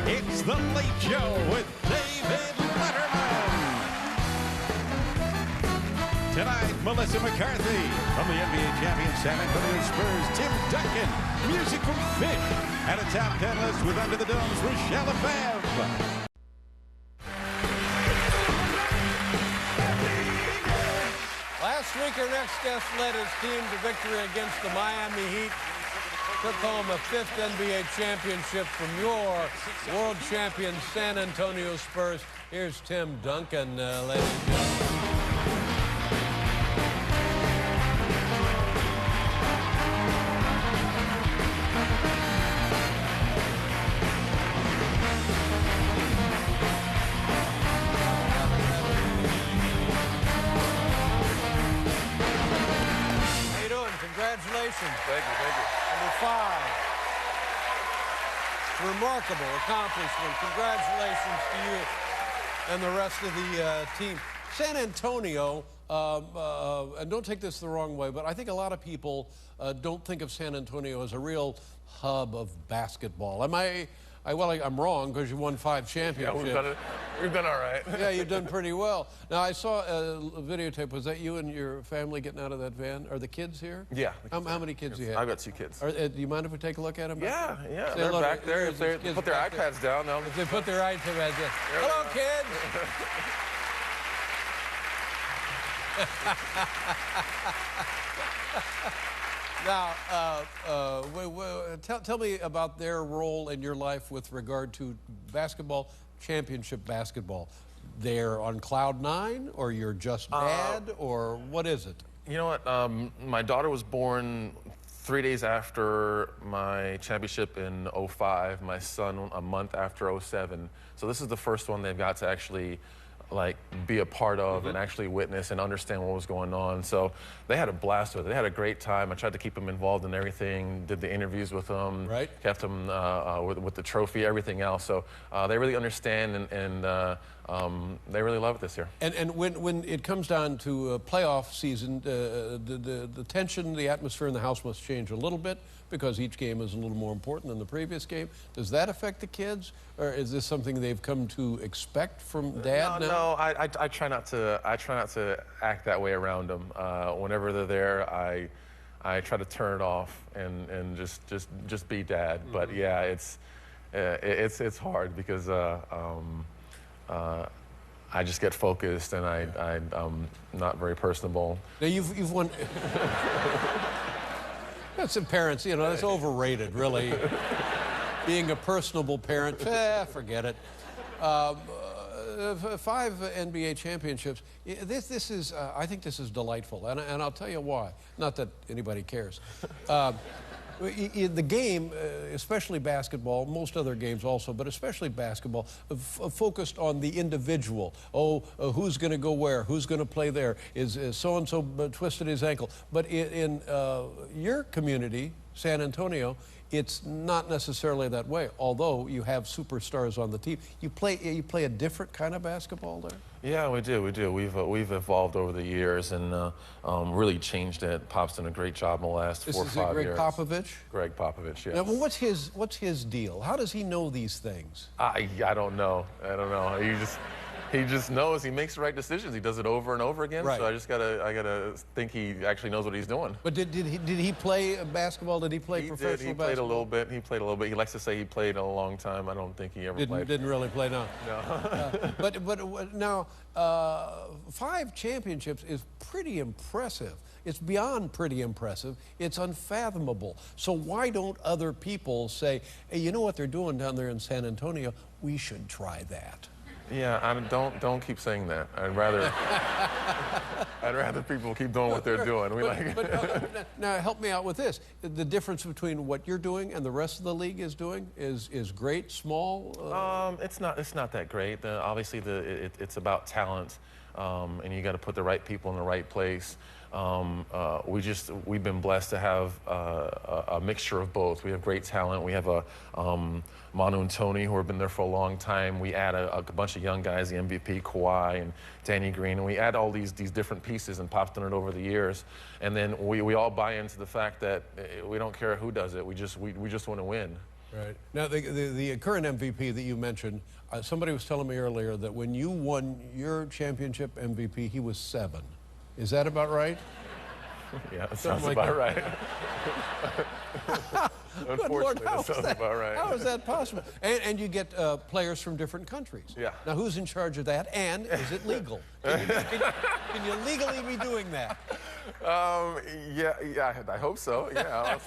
It's The Late Show with David Letterman. Tonight, Melissa McCarthy. From the NBA champion San Antonio Spurs, Tim Duncan. Music from Fish. And a top 10 list with Under the Dome's Rochelle Lefebvre. Last week, our next guest led his team to victory against the Miami Heat. Took home a 5th NBA championship from your world champion San Antonio Spurs. Here's Tim Duncan, ladies and gentlemen. Congratulations. Thank you, thank you. Number 5. Remarkable accomplishment. Congratulations to you and the rest of the team. San Antonio, and don't take this the wrong way, but I think a lot of people don't think of San Antonio as a real hub of basketball. I'm wrong because you won 5 championships. Yeah, we've done all right. Yeah, you've done pretty well. Now, I saw a videotape. Was that you and your family getting out of that van? Are the kids here? Yeah. How many kids do you have? I've got 2 kids. Do you mind if we take a look at them? Yeah. Say They're hello back there. If they kids put their back iPads down, they'll... If they put their iPads down. Hello, kids. Now, tell me about their role in your life with regard to basketball, championship basketball. They're on cloud 9, or you're just dad, or what is it? You know what? My daughter was born 3 days after my championship in '05. My son a month after '07. So this is the first one they've got to actually be a part of and actually witness and understand what was going on. So they had a blast with it. They had a great time. I tried to keep them involved in everything, did the interviews with them, kept them with the trophy, everything else. So they really understand and they really love it this year. And when it comes down to playoff season, the tension, the atmosphere in the house must change a little bit because each game is a little more important than the previous game. Does that affect the kids, or is this something they've come to expect from Dad now? No, I try not to. I try not to act that way around them. Whenever they're there, I try to turn it off and just be Dad. But yeah, it's hard because I just get focused and I'm not very personable. Now you've won. That's some parents, that's overrated, really. Being a personable parent, forget it. 5 NBA championships. This is, I think this is delightful, and I'll tell you why. Not that anybody cares. The game, especially basketball, most other games also, but especially basketball, focused on the individual. Who's going to go where? Who's going to play there? Is so-and-so twisted his ankle? But in your community, San Antonio, it's not necessarily that way, although you have superstars on the team. You play a different kind of basketball there? Yeah, we do. We've evolved over the years and really changed it. Pop's done a great job in the last 4 or 5 years. This is Greg Popovich? Greg Popovich, yes. Now, what's his deal? How does he know these things? I don't know. He just knows. He makes the right decisions. He does it over and over again. Right. So I gotta think he actually knows what he's doing. But did he play basketball? Did he play professional basketball? He played a little bit. He played a little bit. He likes to say he played a long time. I don't think he ever played. Didn't really play, no. No. But now 5 championships is pretty impressive. It's beyond pretty impressive. It's unfathomable. So why don't other people say, hey, you know what they're doing down there in San Antonio? We should try that. Yeah, don't keep saying that. I'd rather people keep doing what they're doing. Now help me out with this. The difference between what you're doing and the rest of the league is doing is great, small. It's not that great. Obviously, it's about talent, and you got to put the right people in the right place. We've been blessed to have a mixture of both. We have great talent. We have Manu and Tony, who have been there for a long time. We add a bunch of young guys, the MVP, Kawhi and Danny Green, and we add all these different pieces, and Pop's done it over the years. And then we all buy into the fact that we don't care who does it. We just want to win. Right. Now, the current MVP that you mentioned, somebody was telling me earlier that when you won your championship MVP, he was 7. Is that about right? Yeah, that sounds about right. Unfortunately, that sounds about right. How is that possible? And you get players from different countries. Yeah. Now, who's in charge of that? And is it legal? Can you legally be doing that? Yeah, I hope so. Yeah,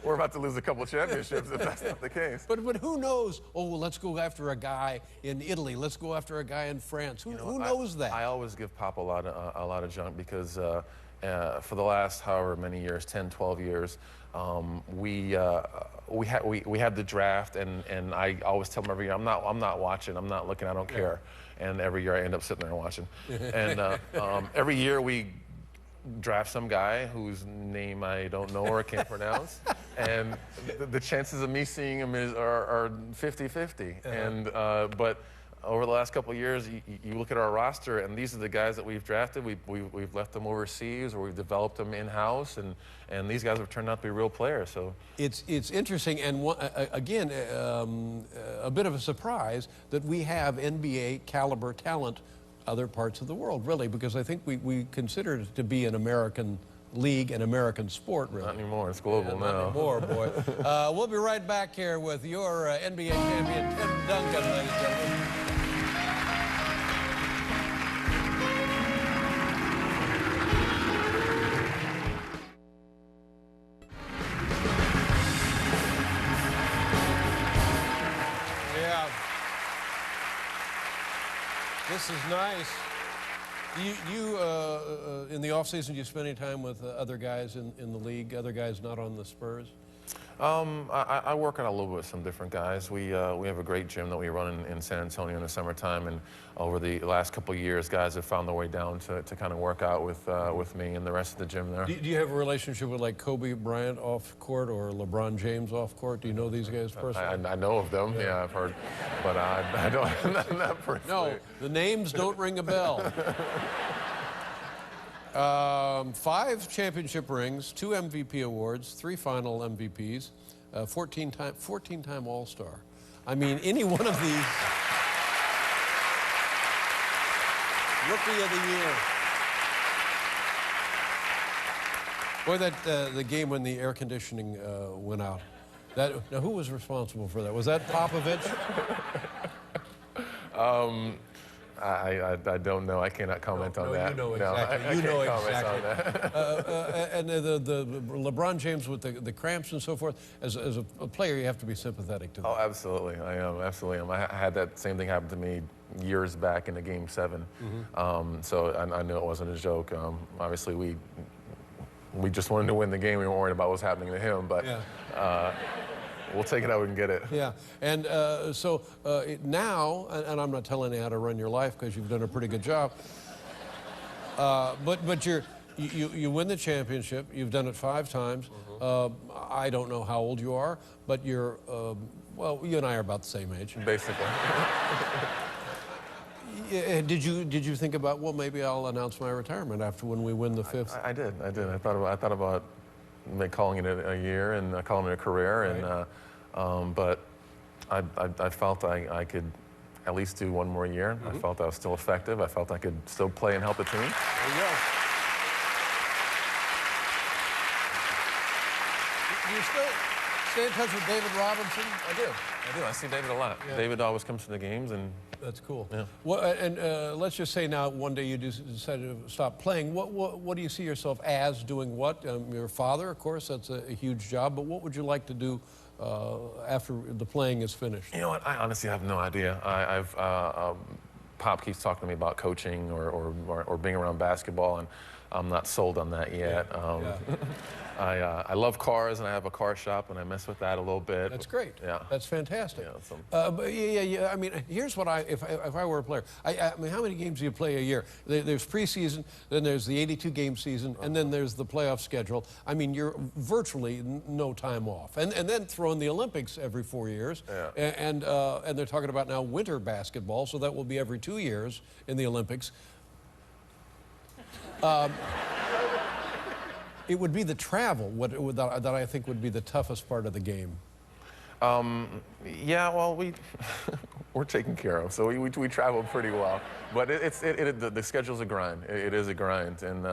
we're about to lose a couple championships if that's not the case. But who knows? Oh, well, let's go after a guy in Italy. Let's go after a guy in France. Who knows that? I always give Pop a lot of junk because for the last however many years, 10, 12 years, we had the draft, and I always tell them every year, I'm not watching, I'm not looking, I don't care. And every year I end up sitting there and watching. And every year we draft some guy whose name I don't know or can't pronounce, and the chances of me seeing him are 50-50. And but over the last couple of years, you look at our roster, and these are the guys that we've drafted. We've left them overseas, or we've developed them in-house, and these guys have turned out to be real players. So it's interesting, and again, a bit of a surprise that we have NBA caliber talent other parts of the world, really, because I think we consider it to be an American league, an American sport, really. Not anymore. It's global now. Not anymore, boy. We'll be right back here with your NBA champion, Tim Duncan, ladies and gentlemen. This is nice. You in the off season, do you spend any time with other guys in the league, other guys not on the Spurs? I work out a little bit with some different guys. We have a great gym that we run in San Antonio in the summertime, and over the last couple of years, guys have found their way down to kind of work out with me and the rest of the gym there. Do you have a relationship with like Kobe Bryant off court or LeBron James off court? Do you know these guys personally? I know of them. Yeah, I've heard, but I don't not personally. No, the names don't ring a bell. 5 championship rings, 2 MVP awards, 3 final MVPs, 14-time All-Star. I mean, any one of these. Rookie of the year. Boy, that the game when the air conditioning went out. Now, who was responsible for that? Was that Popovich? I don't know. I cannot comment on that. You know exactly. No, you know exactly. And the LeBron James with the cramps and so forth. As a player, you have to be sympathetic to that. Oh, absolutely. I am. Absolutely am. I had that same thing happen to me years back in the Game 7. So I knew it wasn't a joke. Obviously, we just wanted to win the game. We weren't worried about what was happening to him. But. Yeah. We'll take it how we can get it. Yeah, and so now, and I'm not telling you how to run your life because you've done a pretty good job, but you win the championship. You've done it 5 times. I don't know how old you are, but you're, well, you and I are about the same age. Basically. Did you think about, well, maybe I'll announce my retirement after when we win the 5th? I did. I thought about calling it a year and calling it a career, right. And but I felt I could at least do 1 more year. I felt I was still effective. I felt I could still play and help the team. There you go. Do you still stay in touch with David Robinson? I do. I see David a lot. Yeah. David always comes to the games, and that's cool. Yeah. Well, and let's just say now one day you decide to stop playing. What do you see yourself as doing? What? Your father, of course, that's a huge job. But what would you like to do after the playing is finished? You know what? I honestly have no idea. Pop keeps talking to me about coaching or being around basketball, and I'm not sold on that yet. I love cars, and I have a car shop, and I mess with that a little bit. That's great. Yeah. That's fantastic. Yeah, but yeah. I mean, here's what if I were a player. I mean, how many games do you play a year? There's preseason, then there's the 82-game season, and then there's the playoff schedule. I mean, you're virtually no time off. And then throw in the Olympics every 4 years. Yeah. And they're talking about now winter basketball, so that will be every 2 years in the Olympics. It would be the travel that I think would be the toughest part of the game. Yeah, well, we're taken care of, so we travel pretty well. But the schedule's a grind. It is a grind, and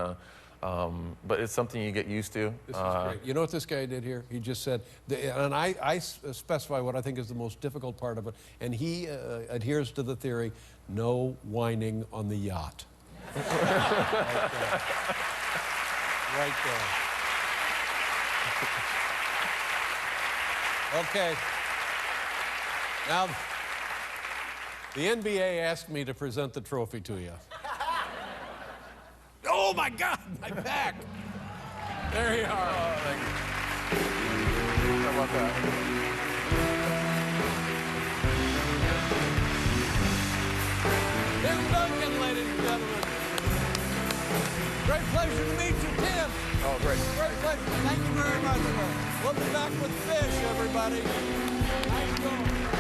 but it's something you get used to. This is great. You know what this guy did here? He just said, and I specify what I think is the most difficult part of it, and he adheres to the theory: no whining on the yacht. Right there. Right there. Okay. Now, the NBA asked me to present the trophy to you. Oh my God, my back! There you are. Oh, thank you. How about that? Tim Duncan, ladies and gentlemen. Great pleasure to meet you, Tim. Oh, great. Great pleasure. Thank you very much, sir. We'll be back with fish, everybody. Nice going.